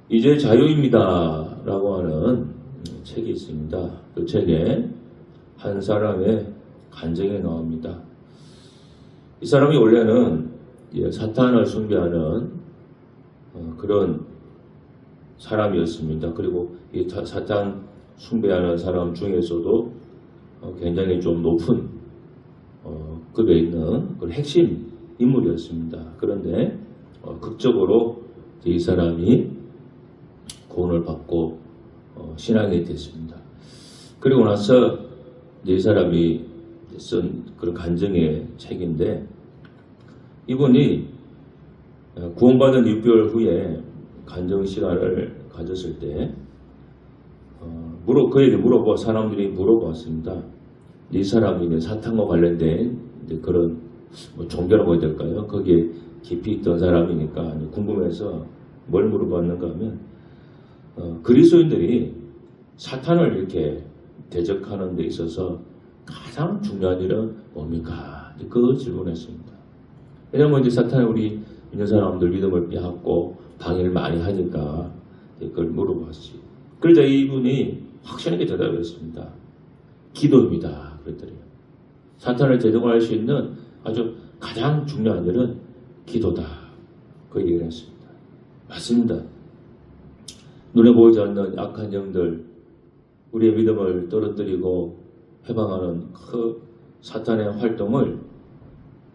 이제 자유입니다 라고 하는 책이 있습니다. 그 책에 한 사람의 간증이 나옵니다. 이 사람이 원래는 사탄을 숭배하는 그런 사람이었습니다. 그리고 이 사탄 숭배하는 사람 중에서도 굉장히 좀 높은 급에 있는 그런 핵심 인물이었습니다. 그런데 극적으로 이 사람이 구원을 받고 신앙이 됐습니다. 그리고 나서 이 사람이 쓴 그런 간증의 책인데, 이분이 구원받은 6개월 후에 간증 시간을 가졌을 때 그에게 사람들이 물어보았습니다. 이 사람이 이제 사탄과 관련된 이제 그런 종교라고 해야 될까요? 거기에 깊이 있던 사람이니까 궁금해서 뭘 물어봤는가 하면 그리스도인들이 사탄을 이렇게 대적하는 데 있어서 가장 중요한 일은 뭡니까? 그 질문했습니다. 왜냐하면 이제 사탄이 우리 믿는 사람들 믿음을 빼앗고 방해를 많이 하니까 그걸 물어봤지. 그러자 이분이 확실하게 대답했습니다. 기도입니다. 그랬더래요. 사탄을 대적할 수 있는 아주 가장 중요한 일은 기도다. 그 얘기를 했습니다. 맞습니다. 눈에 보이지 않는 악한 영들, 우리의 믿음을 떨어뜨리고 해방하는 그 사탄의 활동을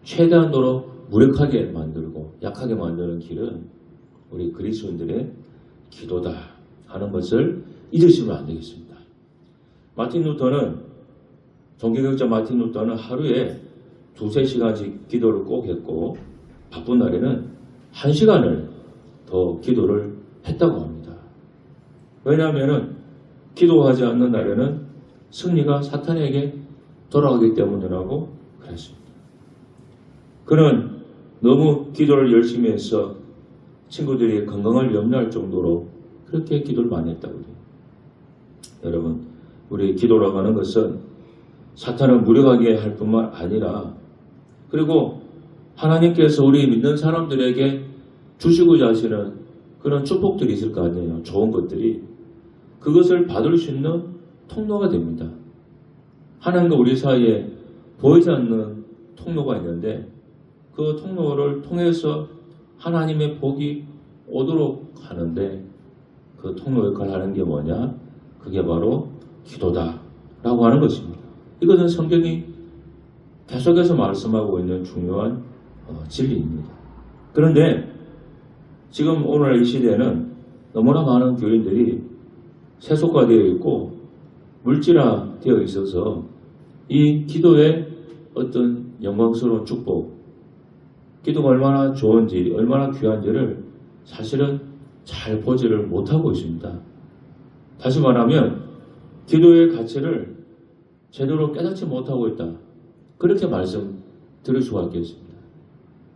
최대한도로 무력하게 만들고 약하게 만드는 길은 우리 그리스도인들의 기도다 하는 것을 잊으시면 안 되겠습니다. 종교개혁자 마틴 루터는 하루에 2-3시간씩 기도를 꼭 했고, 바쁜 날에는 1시간을 더 기도를 했다고 합니다. 왜냐하면 기도하지 않는 날에는 승리가 사탄에게 돌아가기 때문이라고 그랬습니다. 그는 너무 기도를 열심히 해서 친구들이 건강을 염려할 정도로 그렇게 기도를 많이 했다고 해요. 여러분, 우리 기도라고 하는 것은 사탄을 무력하게 할 뿐만 아니라, 그리고 하나님께서 우리 믿는 사람들에게 주시고자 하시는 그런 축복들이 있을 거 아니에요. 좋은 것들이. 그것을 받을 수 있는 통로가 됩니다. 하나님과 우리 사이에 보이지 않는 통로가 있는데, 그 통로를 통해서 하나님의 복이 오도록 하는데, 그 통로 역할을 하는 게 뭐냐? 그게 바로 기도다 라고 하는 것입니다. 이것은 성경이 계속해서 말씀하고 있는 중요한 진리입니다. 그런데 지금 오늘 이 시대에는 너무나 많은 교인들이 세속화되어 있고 물질화되어 있어서 이 기도의 어떤 영광스러운 축복, 기도가 얼마나 좋은지, 얼마나 귀한지를 사실은 잘 보지를 못하고 있습니다. 다시 말하면 기도의 가치를 제대로 깨닫지 못하고 있다. 그렇게 말씀드릴 수가 있겠습니다.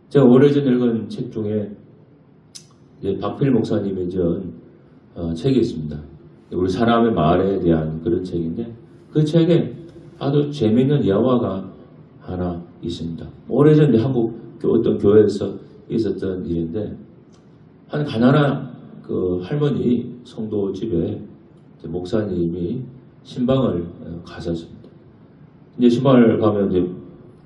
제가 오래전 읽은 책 중에 박필 목사님이 지은 책이 있습니다. 우리 사람의 말에 대한 그런 책인데, 그 책에 아주 재미있는 이야화가 하나 있습니다. 오래전에 한국 어떤 교회에서 있었던 일인데, 한 가난한 그 할머니 성도 집에 목사님이 신방을 가셨습니다. 이제 신방을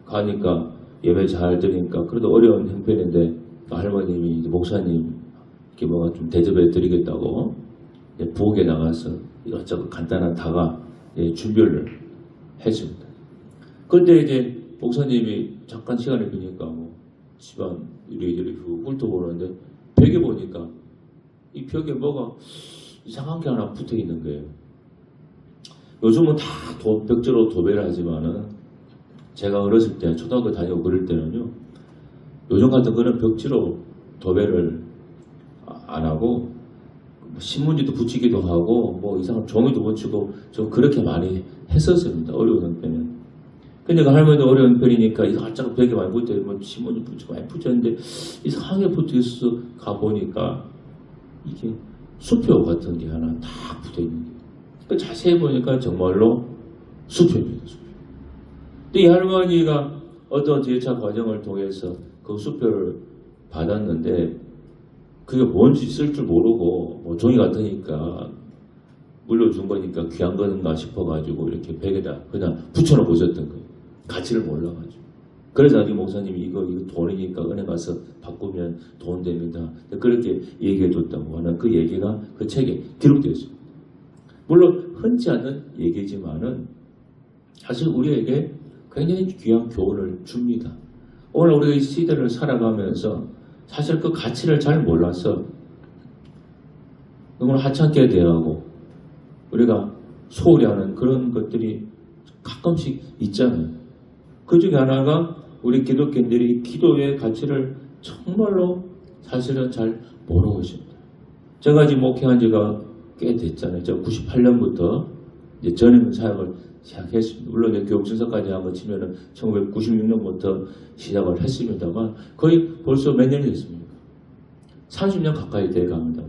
가니까 예배 잘 드리니까 그래도 어려운 형편인데, 그 할머님이 목사님 이렇게 뭐가 좀 대접해 드리겠다고 부엌에 나가서 이것저것 간단한 다가 준비를 했습니다. 그때 이제 목사님이 잠깐 시간을 비니까 집안 이리저리 훑어보는데, 벽에 보니까 이 벽에 뭐가 이상한 게 하나 붙어 있는 거예요. 요즘은 다 벽지로 도배를 하지만은, 제가 어렸을 때 초등학교 다니고 그럴 때는요, 요즘 같은 그런 벽지로 도배를 안 하고 신문지도 붙이기도 하고 이상한 종이도 붙이고 좀 그렇게 많이 했었습니다. 어려운 형편은. 근데 그 할머니도 어려운 편이니까 이것저것 벽에 많이 붙어있고 신문지 붙이고 많이 붙였는데, 이상하게 붙어있어 가보니까 이게 수표 같은 게 하나 딱 붙어있는 게, 자세히 보니까 정말로 수표입니다. 수표. 근데 이 할머니가 어떤 제차 과정을 통해서 그 수표를 받았는데, 그게 뭔지 쓸 줄 모르고 뭐 종이 같으니까 물려준 거니까 귀한 거인가 싶어가지고 이렇게 벽에다 그냥 붙여놓고 있었던 거예요. 가치를 몰라가지고. 그래서 나중에 목사님이 이거 돈이니까 은행 가서 바꾸면 돈 됩니다. 그렇게 얘기해줬다고 하는 그 얘기가 그 책에 기록되어 있습니다. 물론 흔치 않은 얘기지만은 사실 우리에게 굉장히 귀한 교훈을 줍니다. 오늘 우리가 이 시대를 살아가면서 사실 그 가치를 잘 몰라서 너무나 하찮게 대하고 우리가 소홀히 하는 그런 것들이 가끔씩 있잖아요. 그 중에 하나가 우리 기독교인들이 기도의 가치를 정말로 사실은 잘 모르고 있습니다. 제가 지금 목회한 지가 꽤 됐잖아요. 제가 98년부터 이제 전임 사역을 시작했습니다. 물론 이제 교육신사까지 한번 치면은 1996년부터 시작을 했습니다만 거의 벌써 몇 년이 됐습니까? 30년 가까이 돼갑니다.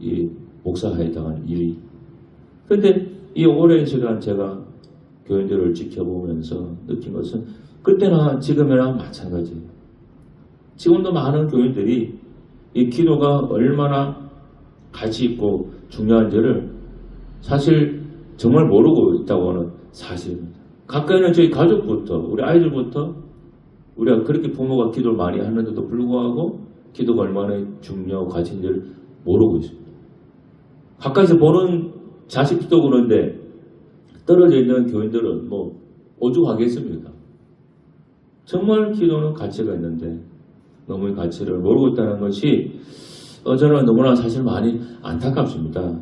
이 목사에 해당하는 일이. 근데 이 오랜 시간 제가 교인들을 지켜보면서 느낀 것은 그때나 지금이나 마찬가지예요. 지금도 많은 교인들이 이 기도가 얼마나 가치 있고 중요한지를 사실 정말 모르고 있다고 하는 사실입니다. 가까이는 저희 가족부터 우리 아이들부터 우리가 그렇게 부모가 기도를 많이 하는데도 불구하고 기도가 얼마나 중요하고 가치인지를 모르고 있습니다. 가까이서 보는 자식도 그런데 떨어져 있는 교인들은 뭐 오죽하겠습니까? 정말 기도는 가치가 있는데 너무 이 가치를 모르고 있다는 것이 저는 너무나 사실 많이 안타깝습니다.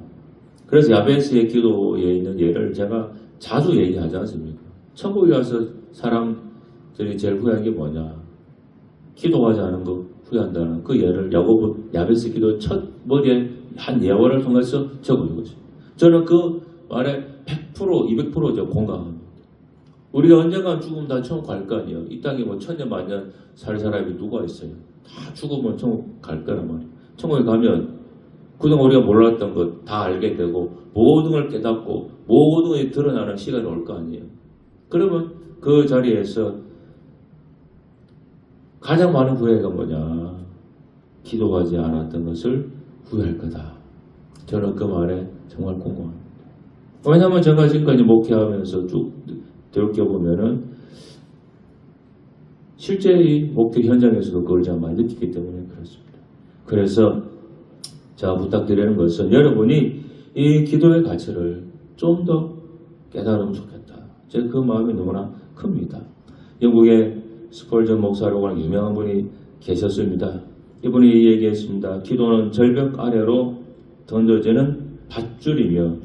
그래서 야베스의 기도에 있는 예를 제가 자주 얘기하지 않습니까? 천국에 가서 사람들이 제일 후회한 게 뭐냐? 기도하지 않은 거 후회한다는 그 예를 야고보 야베스 기도 첫 머리에 한 예화를 통해서 적어주고 있습니다. 저는 그 말에 100% 200%죠 공감합니다. 우리가 언젠가 죽으면 다 천국 갈 거 아니에요. 이 땅에 뭐 천년 만년 살 사람이 누가 있어요? 다 죽으면 천국 갈 거란 말이에요. 천국에 가면 그동안 우리가 몰랐던 것 다 알게 되고 모든 걸 깨닫고 모든 게 드러나는 시간이 올 거 아니에요. 그러면 그 자리에서 가장 많은 후회가 뭐냐? 기도하지 않았던 것을 후회할 거다. 저는 그 말에 정말 공감합니다. 왜냐하면 제가 지금까지 목회하면서 쭉 되돌아보면은 실제 이 목회 현장에서도 그걸 제가 많이 느끼기 때문에 그렇습니다. 그래서 제가 부탁드리는 것은 여러분이 이 기도의 가치를 좀 더 깨달으면 좋겠다. 제가 그 마음이 너무나 큽니다. 영국의 스펄전 목사라고 하는 유명한 분이 계셨습니다. 이분이 얘기했습니다. 기도는 절벽 아래로 던져지는 밧줄이며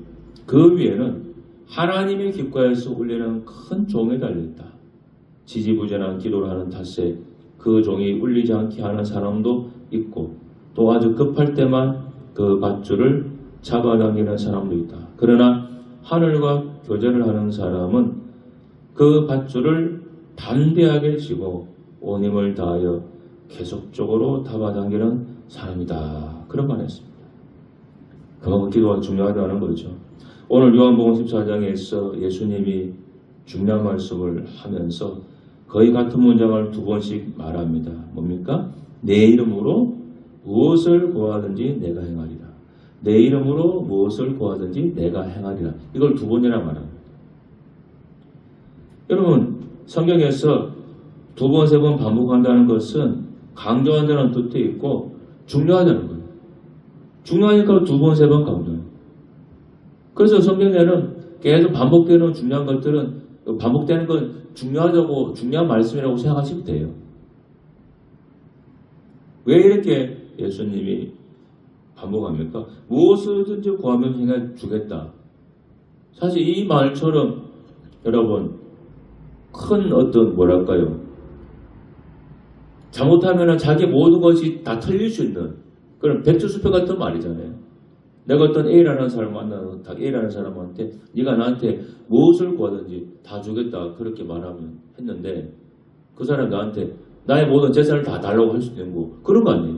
그 위에는 하나님의 귓가에서 울리는 큰 종이 달려있다. 지지부진한 기도를 하는 탓에 그 종이 울리지 않게 하는 사람도 있고 또 아주 급할 때만 그 밧줄을 잡아당기는 사람도 있다. 그러나 하늘과 교제를 하는 사람은 그 밧줄을 담대하게 쥐고 온 힘을 다하여 계속적으로 잡아당기는 사람이다. 그런 말 했습니다. 그만큼 기도가 중요하다는 거죠. 오늘 요한복음 14장에서 예수님이 중요한 말씀을 하면서 거의 같은 문장을 두 번씩 말합니다. 뭡니까? 내 이름으로 무엇을 구하든지 내가 행하리라. 내 이름으로 무엇을 구하든지 내가 행하리라. 이걸 두 번이나 말합니다. 여러분 성경에서 두 번, 세 번 반복한다는 것은 강조한다는 뜻도 있고 중요하다는 거예요. 중요하니까 두 번, 세 번 강조해요. 그래서 성경에는 계속 반복되는 중요한 것들은 반복되는 건 중요하다고 중요한 말씀이라고 생각하시면 돼요. 왜 이렇게 예수님이 반복합니까? 무엇이든지 구하면 행해 주겠다. 사실 이 말처럼 여러분 큰 어떤 뭐랄까요? 잘못하면 자기 모든 것이 다 틀릴 수 있는 그런 백주수표 같은 말이잖아요. 내가 어떤 A라는 사람을 만나서 A라는 사람한테 네가 나한테 무엇을 구하든지 다 주겠다 그렇게 말하면 했는데 그 사람 나한테 나의 모든 재산을 다 달라고 할 수도 있는 거 그런 거 아니에요.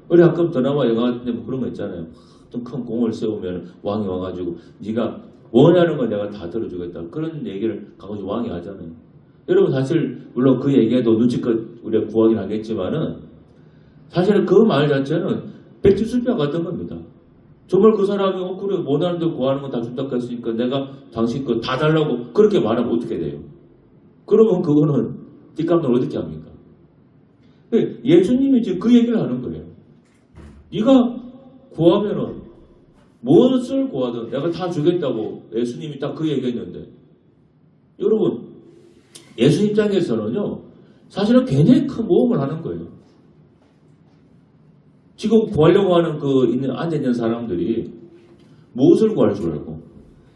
우리 가끔 드라마 영화 같은 데 뭐 그런 거 있잖아요. 좀 큰 공을 세우면 왕이 와가지고 네가 원하는 건 내가 다 들어주겠다 그런 얘기를 가끔씩 왕이 하잖아요. 여러분 사실 물론 그 얘기에도 눈치껏 우리가 구하긴 하겠지만은 사실은 그 말 자체는 백지수피와 같은 겁니다. 정말 그 사람이 그래 원하는 데 구하는 건 다 준다고 했으니까 내가 당신 거 다 달라고 그렇게 말하면 어떻게 돼요? 그러면 그거는 뒷감당을 어떻게 합니까? 예수님이 지금 그 얘기를 하는 거예요. 네가 구하면은 무엇을 구하든 내가 다 주겠다고 예수님이 딱 그 얘기했는데, 여러분 예수 입장에서는요 사실은 굉장히 큰 모험을 하는 거예요. 지금 구하려고 하는 앉아있는 사람들이 무엇을 구할 줄 알고,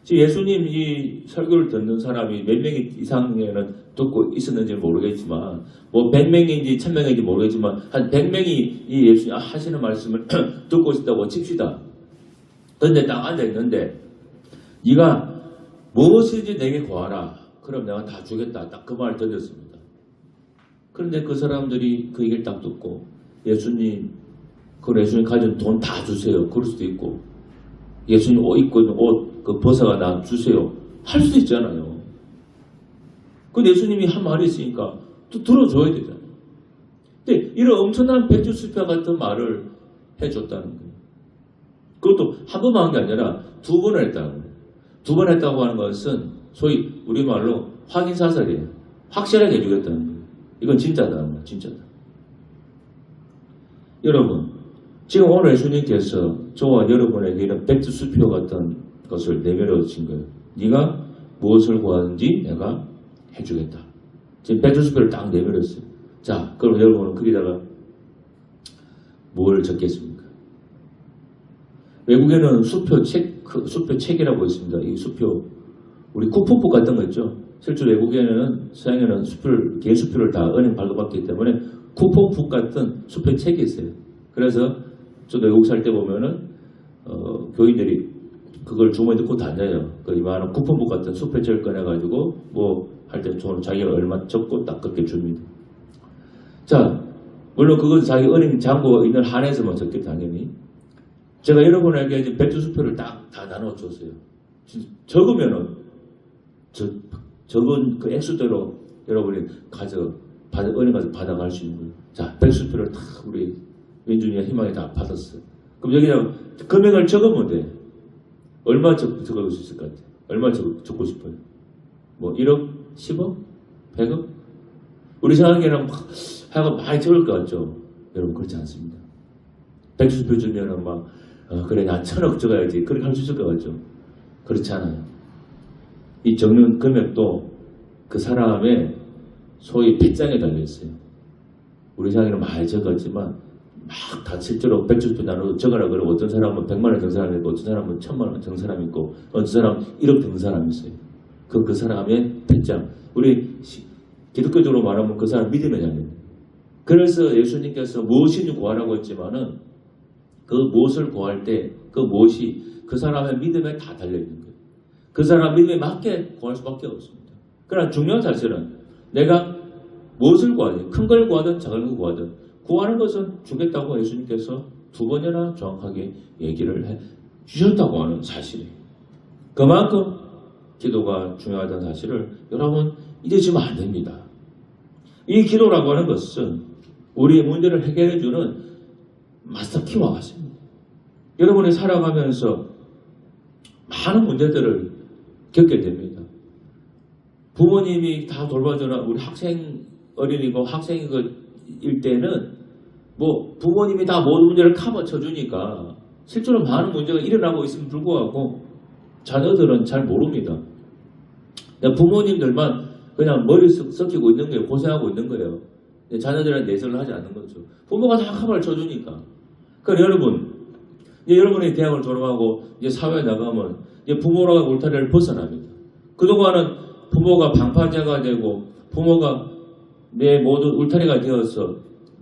지금 예수님 이 설교를 듣는 사람이 몇 명 이상에는 듣고 있었는지 모르겠지만, 뭐 100명인지 1000명인지 모르겠지만 한 100명이 이 예수님 하시는 말씀을 듣고 있다고 칩시다. 그런데 딱 앉아있는데 네가 무엇이든지 내게 구하라, 그럼 내가 다 주겠다, 딱 그 말을 던졌습니다. 그런데 그 사람들이 그 얘기를 딱 듣고 예수님 가진 돈 다 주세요, 그럴 수도 있고, 예수님 옷 입고 있는 옷 그 벗어가 나 주세요 할 수도 있잖아요. 근데 예수님이 한 말이 있으니까 또 들어줘야 되잖아요. 근데 이런 엄청난 백주수피와 같은 말을 해줬다는 거예요. 그것도 한 번만 한 게 아니라 두 번을 했다는 거예요. 두 번 했다고 하는 것은 소위 우리말로 확인사살이에요. 확실하게 해주겠다는 거예요. 이건 진짜다, 진짜다. 여러분, 지금 오늘 예수님께서 저와 여러분에게 이런 백두수표 같은 것을 내밀어 주신 거예요. 네가 무엇을 구하든지 내가 해주겠다. 지금 백두수표를 딱 내밀었어요. 자, 그럼 여러분은 거기다가 뭘 적겠습니까? 외국에는 수표 책이라고 있습니다. 이 수표, 우리 쿠폰북 같은 거 있죠. 실제로 외국에는 서양에는 개수표를 다 은행 발급받기 때문에 쿠폰북 같은 수표 책이 있어요. 그래서 저도 외국 살 때 보면은 교인들이 그걸 주머니에 넣고 다녀요. 그 이만한 쿠폰북 같은 수표책을 꺼내가지고 뭐 할 때 자기가 얼마 적고 딱 그렇게 줍니다. 자, 물론 그건 자기 은행 잔고 있는 한에서만 적게 당연히. 제가 여러분에게 이제 백주수표를 딱 다 나눠줬어요. 적으면은 적은 그 액수대로 여러분이 은행 가서 받아갈 수 있는 거예요. 자, 백주수표를 다 우리 민준이와 희망이 다 받았어요. 그럼 여기다 금액을 적으면 돼. 얼마 적을 수 있을 것 같아요? 얼마 적고 싶어요? 뭐 1억? 10억? 100억? 우리 생각에는 하여간 많이 적을 것 같죠? 여러분 그렇지 않습니다. 백주수표 주면은 막 그래 나 1000억 적어야지 그렇게 할 수 있을 것 같죠? 그렇지 않아요. 이 적는 금액도 그 사람의 소위 배짱에 달려있어요. 우리 생각에는 많이 적었지만 막 다 실제로 백주수표 나눠서 적으라 그러고 어떤 사람은 100만 원 든 사람이 있고 어떤 사람은 1000만 원 든 사람이 있고 어떤 사람은 1억 든 사람이 있어요. 그 사람의 배짱. 우리 기독교적으로 말하면 그 사람 믿음의 자입니다. 그래서 예수님께서 무엇이든지 구하라고 했지만은 그 무엇을 구할 때 그 무엇이 그 사람의 믿음에 다 달려있는 거예요. 그 사람 믿음에 맞게 구할 수밖에 없습니다. 그러나 중요한 사실은 내가 무엇을 구하든 큰 걸 구하든 작은 걸 구하든 구하는 것은 주겠다고 예수님께서 2번이나 정확하게 얘기를 해 주셨다고 하는 사실이에요. 그만큼 기도가 중요하다는 사실을 여러분 잊으시면 안 됩니다. 이 기도라고 하는 것은 우리의 문제를 해결해주는 마스터키와 같습니다. 여러분이 살아가면서 많은 문제들을 겪게 됩니다. 부모님이 다 돌봐주는 우리 어린이고 학생일 때는 뭐 부모님이 다 모든 문제를 커버 쳐주니까 실제로 많은 문제가 일어나고 있음에 불구하고 자녀들은 잘 모릅니다. 부모님들만 그냥 머리 썩히고 있는 거예요. 고생하고 있는 거예요. 자녀들은 내설을 하지 않는 거죠. 부모가 다 커버를 쳐주니까. 그러니까 여러분이 대학을 졸업하고 이제 사회에 나가면 이제 부모라가 울타리를 벗어납니다. 그동안은 부모가 방파제가 되고 부모가 내 모든 울타리가 되어서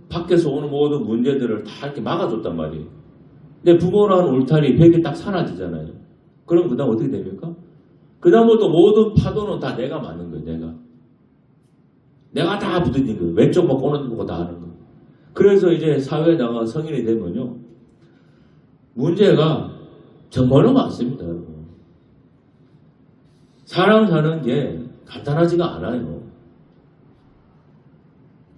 밖에서 오는 모든 문제들을 다 이렇게 막아줬단 말이에요. 근데 부모라는 울타리 벽이 딱 사라지잖아요. 그럼 그 다음 어떻게 됩니까? 그 다음부터 모든 파도는 다 내가 맞는 거예요. 내가 다 부딪힌 거예요. 왼쪽 막 오른쪽 보고 다 하는 거예요. 그래서 이제 사회에 나가 성인이 되면요. 문제가 정말로 많습니다. 여러분. 사람 사는 게 간단하지가 않아요.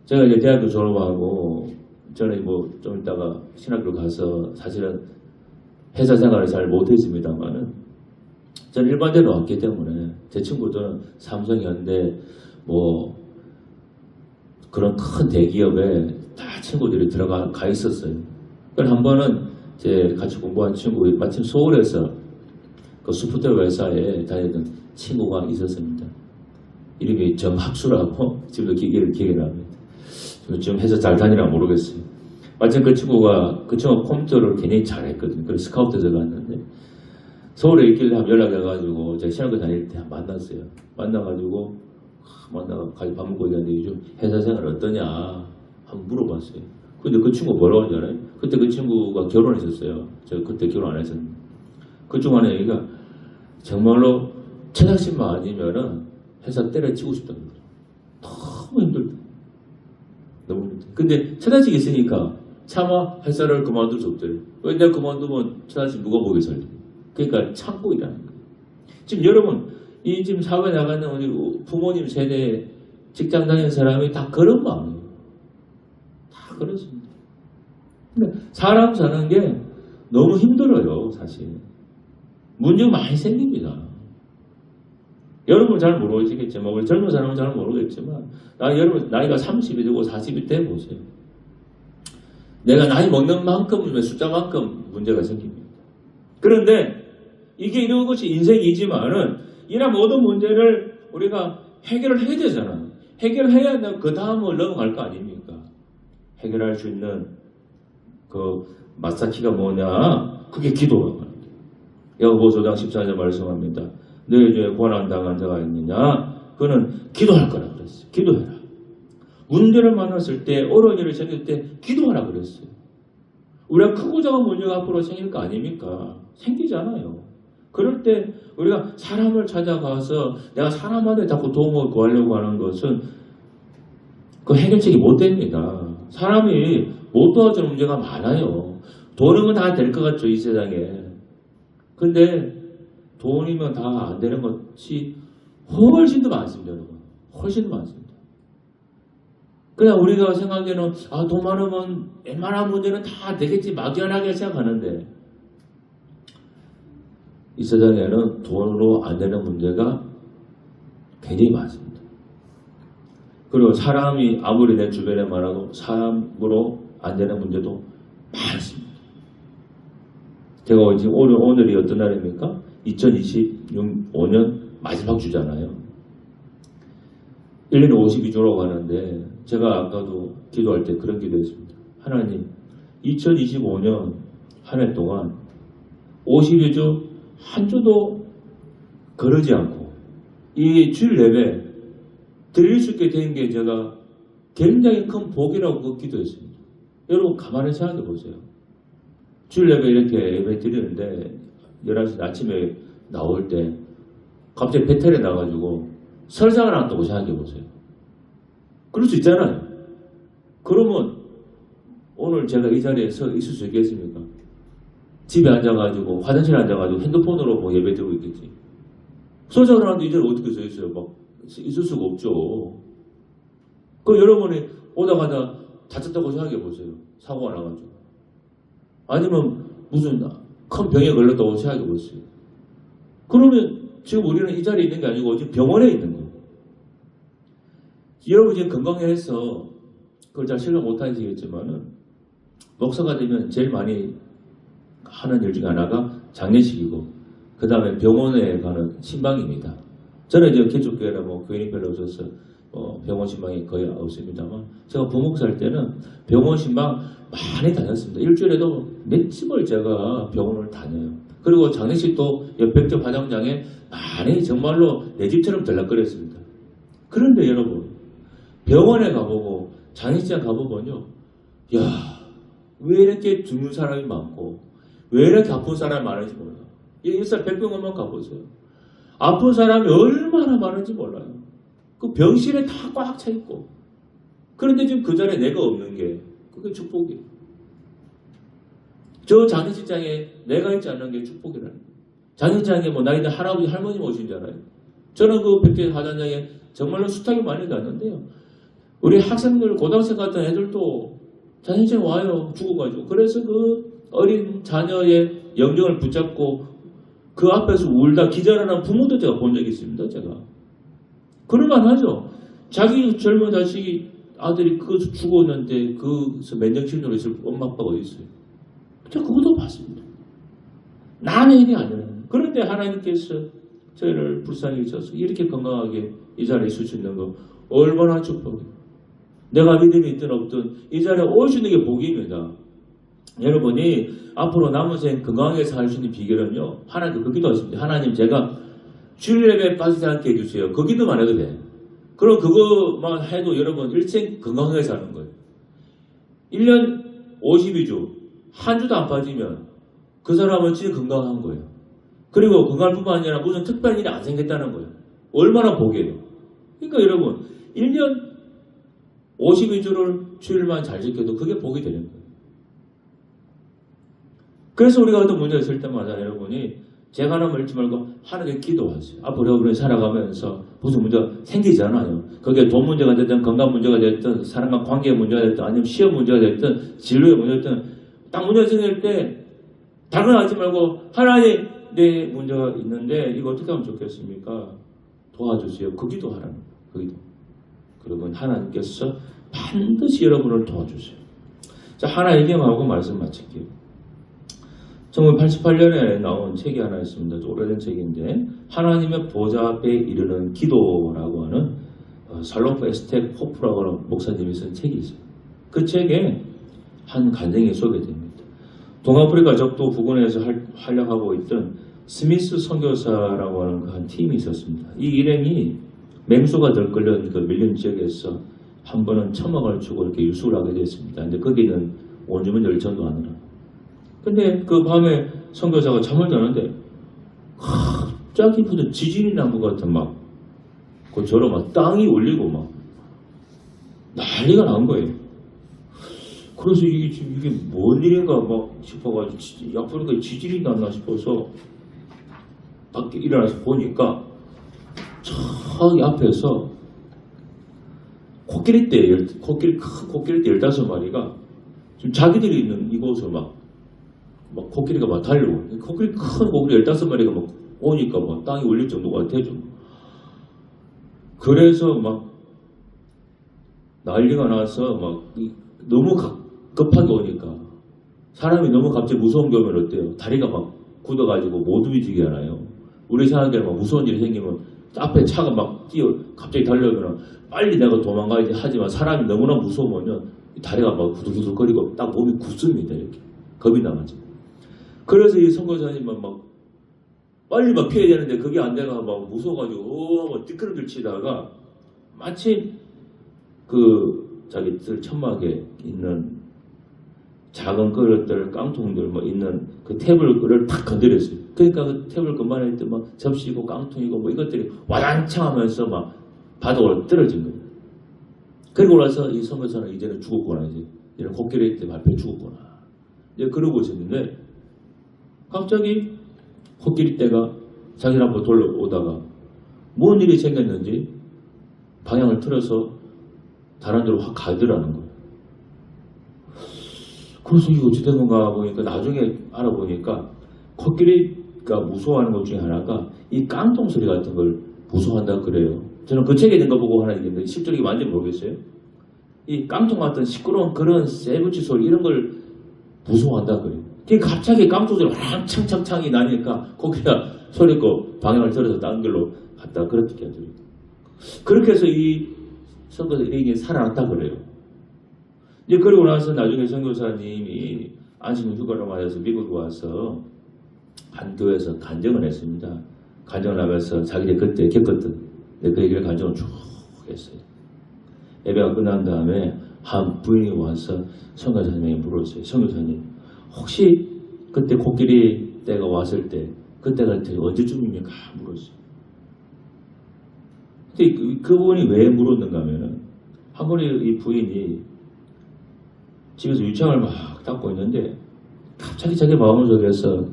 제가 이제 대학교 졸업하고 저는 뭐 좀 이따가 신학교 가서 사실은 회사 생활을 잘 못했습니다만은 저는 일반대로 왔기 때문에 제 친구들은 삼성, 현대 뭐 그런 큰 대기업에 다 친구들이 가 있었어요. 그래서 한 번은 제 같이 공부한 친구 마침 서울에서 그 소프트웨어 회사에 다니던 친구가 있었습니다. 이름이 정학수라고 지금도 기억이 납니다. 지금 회사 잘 다니나 모르겠어요. 마침 그 친구가 컴퓨터를 굉장히 잘했거든요. 그래서 스카우트에서 갔는데 서울에 있길래 한번 연락해가지고 제가 신학교 다닐 때 만났어요. 만나가지고 같이 밥 먹고 있는데 요즘 회사 생활 어떠냐 한번 물어봤어요. 근데 그 친구 뭐라고 하잖아요. 그때 그 친구가 결혼했었어요. 제가 그때 결혼 안 했었는데 그중 하나 얘기가 정말로 최작심만 아니면은 회사 때려치고 싶다는 거죠. 너무 힘들다. 너무 힘들다. 근데 최단식 있으니까 차마 회사를 그만둘 수 없대요. 왜 내가 그만두면 최단식 누가 보게 살려. 그러니까 참고 일하는 거예요. 지금 여러분 이 지금 사회에 나가는 우리 부모님 세대 직장 다니는 사람이 다 그런 마음이에요. 다 그렇습니다. 근데 사람 사는 게 너무 힘들어요, 사실. 문제가 많이 생깁니다. 여러분 잘 모르시겠지만, 우리 젊은 사람은 잘 모르겠지만, 여러분 나이가 30이 되고 40이 돼 보세요. 내가 나이 먹는 만큼, 숫자만큼 문제가 생깁니다. 그런데 이게 이런 것이 인생이지만은, 이런 모든 문제를 우리가 해결을 해야 되잖아요. 해결해야 그 다음을 넘어갈 거 아닙니까? 해결할 수 있는 그 마사키가 뭐냐? 그게 기도라고 합니다. 야고보서 14절 말씀합니다. 너희 중에 고난당한 자가 있느냐? 그는 기도할 거라 그랬어요. 기도해라. 문제를 만났을 때, 어려운 일을 생길 때 기도하라 그랬어요. 우리가 크고 작은 문제가 앞으로 생길 거 아닙니까? 생기잖아요. 그럴 때 우리가 사람을 찾아가서 내가 사람한테 자꾸 도움을 구하려고 하는 것은 그 해결책이 못 됩니다. 사람이 못 도와주는 문제가 많아요. 돈은 다 될 것 같죠, 이 세상에. 근데 돈이면 다 안 되는 것이 훨씬 더 많습니다, 여러분. 훨씬 더 많습니다. 그냥 우리가 생각에는 돈 많으면 웬만한 문제는 다 되겠지 막연하게 생각하는데 이 세상에는 돈으로 안 되는 문제가 굉장히 많습니다. 그리고 사람이 아무리 내 주변에 많아도 사람으로 안 되는 문제도 많습니다. 제가 지금 오늘이 어떤 날입니까? 2025년 마지막 주잖아요. 1년에 52주라고 하는데 제가 아까도 기도할 때 그런 기도했습니다. 하나님, 2025년 한 해 동안 52주 한 주도 거르지 않고 이 주일 예배 드릴 수 있게 된 게 제가 굉장히 큰 복이라고 기도했습니다. 여러분 가만히 생각해 보세요. 주일 예배 이렇게 예배 드리는데 11시 아침에 나올 때 갑자기 배탈이 나가지고 설상을 한다고 생각해 보세요. 그럴 수 있잖아요. 그러면 오늘 제가 이 자리에 서 있을 수 있겠습니까? 집에 앉아가지고 화장실에 앉아가지고 핸드폰으로 뭐 예배 드리고 있겠지. 설상을 하는데 이 자리에 어떻게 서 있어요? 막 있을 수가 없죠. 그 여러분이 오다가다 다쳤다고 생각해 보세요. 사고가 나가지고. 아니면 무슨 큰 병에 걸렸다고 생각해 보세요. 그러면 지금 우리는 이 자리에 있는 게 아니고 지금 병원에 있는 거예요. 여러분 지금 건강해서 그걸 잘 실감 못하시겠지만은 목사가 되면 제일 많이 하는 일 중에 하나가 장례식이고 그 다음에 병원에 가는 신방입니다. 저는 이제 개척교회나 뭐 교인이 별로 없어서 병원 신방이 거의 없습니다만 제가 부목사 할 때는 병원 신방 많이 다녔습니다. 일주일에도 몇 집을 제가 병원을 다녀요. 그리고 장례식도 백조 화장장에 많이 정말로 내 집처럼 들락거렸습니다. 그런데 여러분 병원에 가보고 장례식장 가보면요, 야, 왜 이렇게 죽는 사람이 많고 왜 이렇게 아픈 사람이 많은지 몰라요. 일산 백병원만 가보세요. 아픈 사람이 얼마나 많은지 몰라요. 그 병실에 다 꽉 차 있고. 그런데 지금 그 자리에 내가 없는 게 그게 축복이에요. 저 장례식장에 내가 있지 않는 게 축복이라는 거예요. 장례식장에 뭐 나이 든 할아버지 할머니 오신 줄 알아요. 저는 그 백제 화장장에 정말로 수탁이 많이 갔는데요. 우리 학생들 고등학생 같은 애들도 자연시장 와요. 죽어가지고. 그래서 그 어린 자녀의 영정을 붙잡고 그 앞에서 울다 기절하는 부모도 제가 본 적이 있습니다. 제가. 그럴만하죠. 자기 젊은 자식이 아들이 그것을 죽었는데 그것을 맨정신으로 있을 엄마 아빠가 어디 있어요. 제가 그것도 봤습니다. 남의 일이 아니라. 그런데 하나님께서 저희를 불쌍히 여겨서 이렇게 건강하게 이 자리에 있을 수 있는 거 얼마나 축복이에요. 내가 믿음이 있든 없든 이 자리에 올 수 있는 게 복입니다. 여러분이 앞으로 남은 생 건강하게 살 수 있는 비결은요. 하나님께 그 기도하십니다. 하나님 제가 주일 예배에 빠지지 않게 해주세요. 그 기도만 해도 돼. 그럼 그것만 해도 여러분 일생 건강하게 사는 거예요. 1년 52주 한 주도 안 빠지면 그 사람은 진짜 건강한 거예요. 그리고 건강할 뿐만 아니라 무슨 특별한 일이 안 생겼다는 거예요. 얼마나 복이에요. 그러니까 여러분 1년 52주를 주일만 잘 지켜도 그게 복이 되는 거예요. 그래서 우리가 어떤 문제가 있을 때마다 여러분이 제가 하는 말 잊지 말고 하나님께 기도하세요. 앞으로 우리 살아가면서 무슨 문제가 생기잖아요. 그게 돈 문제가 됐든 건강 문제가 됐든 사람과 관계 문제가 됐든 아니면 시험 문제가 됐든 진로의 문제가 됐든 딱 문제가 생길 때 당연하지 말고 하나님 내 문제가 있는데 이거 어떻게 하면 좋겠습니까? 도와주세요. 그 기도 하라는 거예요. 그 기도. 그러면 하나님께서 반드시 여러분을 도와주세요. 자, 하나 얘기하고 말씀 마칠게요. 1988년에 나온 책이 하나 있습니다. 오래된 책인데 하나님의 보좌 앞에 이르는 기도라고 하는 살로프 에스텍 호프라고 하는 목사님이 쓴 책이 있어요. 그 책에 한 간증이 소개됩니다. 동아프리카 적도 부근에서 활약하고 있던 스미스 선교사라고 하는 그 한 팀이 있었습니다. 이 일행이 맹수가 들끓는 그 밀림 지역에서 한 번은 천막을 주고 이렇게 유숙을 하게 됐습니다. 근데 거기는 원주민 열전도 하느라. 근데 그 밤에 선교사가 잠을 자는데 갑자기 무슨 지진이 난 것 같은 막 그처럼 막 땅이 울리고 막 난리가 난 거예요. 그래서 이게 뭔 일인가 막 싶어가지고 약 보니까 지진이 났나 싶어서 밖에 일어나서 보니까 저기 앞에서 코끼리떼 큰 코끼리떼 15마리가 지금 자기들이 있는 이곳을 막 코끼리가 막 달려오고 큰 코끼리 15마리가 막 오니까 막 땅이 울릴 정도가 되죠. 그래서 막 난리가 나서 막 너무 급하게 오니까 사람이 너무 갑자기 무서운 경우는 어때요? 다리가 막 굳어가지고 못 움직이게 하나요? 우리 생각에 막 무서운 일이 생기면 앞에 차가 막 갑자기 달려오면 빨리 내가 도망가야지 하지만 사람이 너무나 무서우면 다리가 막 후들후들거리고 딱 몸이 굳습니다. 이렇게 겁이 나가지고. 그래서 이 선교사님은 막 빨리 막 피해야 되는데 그게 안 돼가 막 무서워가지고 막 띠끌을 치다가 마침 그 자기들 천막에 있는 작은 그릇들, 깡통들 뭐 있는 그 테이블을 탁 건드렸어요. 그러니까 그 테이블 그만할 때 막 접시고 깡통이고 뭐 이것들이 와장창 하면서 막 바닥으로 떨어진 거예요. 그리고 나서 이 선교사는 이제는 죽었구나. 이제는 코끼리 때 발표 죽었구나. 이제 그러고 있었는데 갑자기 코끼리 떼가 자기를 한번 돌려오다가 뭔 일이 생겼는지 방향을 틀어서 다른 데로 확 가더라는 거예요. 그래서 이거 어찌 된 건가 보니까 나중에 알아보니까 코끼리가 무서워하는 것 중에 하나가 이 깡통 소리 같은 걸 무서워한다 그래요. 저는 그 책에 있는 거 보고 하나 얘기했는데 실제로 완전히 모르겠어요. 이 깡통 같은 시끄러운 그런 쇠붙이 소리 이런 걸 무서워한다 그래요. 갑자기 깡통 소리 왕창창창이 나니까 코끼리가 소리고 방향을 들어서 다른 길로 갔다 그렇게 하더라고요. 그렇게 해서 이 선교사 일행이 살아났다 그래요. 이제 그러고 나서 나중에 선교사님이 안식 휴가를 맞아서 미국에 와서 한 교회에서 간증을 했습니다. 간증을 하면서 자기들 그때 겪었던 그 얘기를 간증을 쭉 했어요. 예배가 끝난 다음에 한 부인이 와서 선교사님에게 물었어요. 선교사님 혹시 그때 코끼리 때가 왔을 때 그때가 언제쯤입니까? 물었어요. 근데 그분이 왜 물었는가 하면은 한 번에 이 부인이 집에서 유창을 막 닦고 있는데 갑자기 자기 마음속에서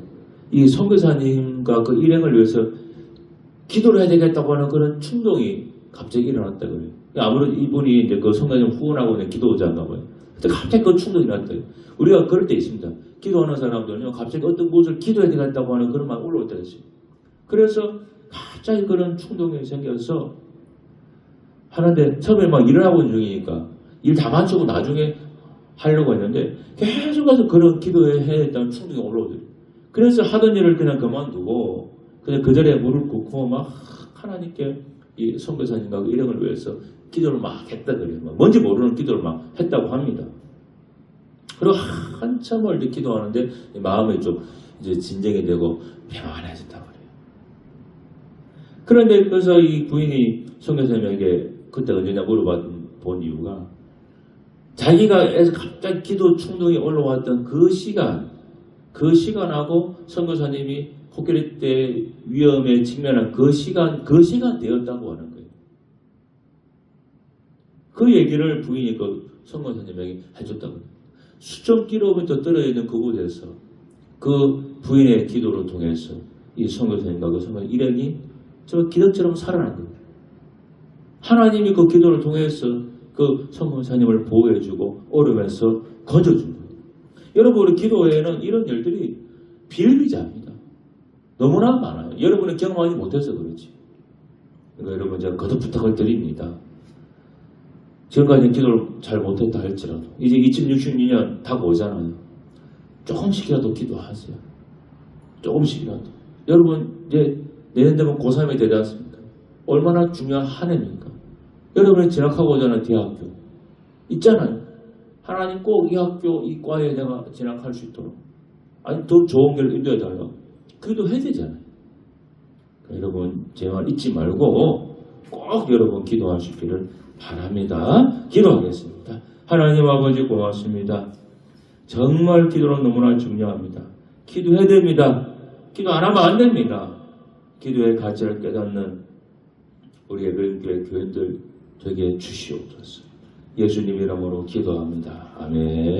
이 선교사님과 그 일행을 위해서 기도를 해야 되겠다고 하는 그런 충동이 갑자기 일어났다 그래요. 아무래도 이분이 이제 그 선교사님 후원하고 있는 기도자인가 봐요. 그때 갑자기 그 충동이 났대요. 우리가 그럴 때 있습니다. 기도하는 사람들은요, 갑자기 어떤 무엇을 기도해야 되겠다고 하는 그런 마음이 올라올 때가 있어요. 그래서 갑자기 그런 충동이 생겨서 하는데 처음에 막 일을 하고 있는 중이니까 일 다 마치고 나중에 하려고 했는데 계속해서 그런 기도해야 했다는 충동이 올라오더라고요. 그래서 하던 일을 그냥 그만두고 그냥 그 자리에 무릎 꿇고 막 하나님께 이 선교사님과 일행을 위해서 기도를 막 했다 그래요. 뭔지 모르는 기도를 막 했다고 합니다. 그리고 한참을 이제 기도하는데 마음이 좀 이제 진정이 되고 평안해졌다고 그래요. 그런데 그래서 이 부인이 선교사님에게 그때 언제냐 물어본 이유가 자기가 갑자기 기도 충동이 올라왔던 그 시간하고 선교사님이 혹결이 때 위험에 직면한 그 시간 되었다고 하는 거예요. 그 얘기를 부인이 그 선교사님에게 해줬다고 해요. 수천 킬로미터 떨어져 있는 그곳에서 그 부인의 기도를 통해서 이 선교사님과 그 선교 일행이 저 기도처럼 살아난 거예요. 하나님이 그 기도를 통해서 그 선교사님을 보호해주고 어려움에서 건져준 거예요. 여러분 우리 기도회에는 이런 일들이 비일비재합니다. 너무나 많아요. 여러분은 경험하지 못해서 그렇지. 그러니까 여러분 제가 거듭 부탁을 드립니다. 지금까지 기도를 잘 못했다 할지라도 이제 2062년 다가오잖아요. 조금씩이라도 기도하세요. 조금씩이라도. 여러분 이제 내년 되면 고3이 되지 않습니까? 얼마나 중요한 한 해입니까? 여러분이 진학하고자 하는 대학교 있잖아요. 하나님 꼭 이 학교, 이 과에 내가 진학할 수 있도록 아니 더 좋은 길을 인도해달라고 그래도 해야 되잖아요. 그러니까 여러분 제 말 잊지 말고 꼭 여러분 기도하시기를 바랍니다. 기도하겠습니다. 하나님 아버지 고맙습니다. 정말 기도는 너무나 중요합니다. 기도해야 됩니다. 기도 안 하면 안 됩니다. 기도의 가치를 깨닫는 우리 에베레스트 교회 교인들 저에게 주시옵소서. 예수님 이름으로 기도합니다. 아멘.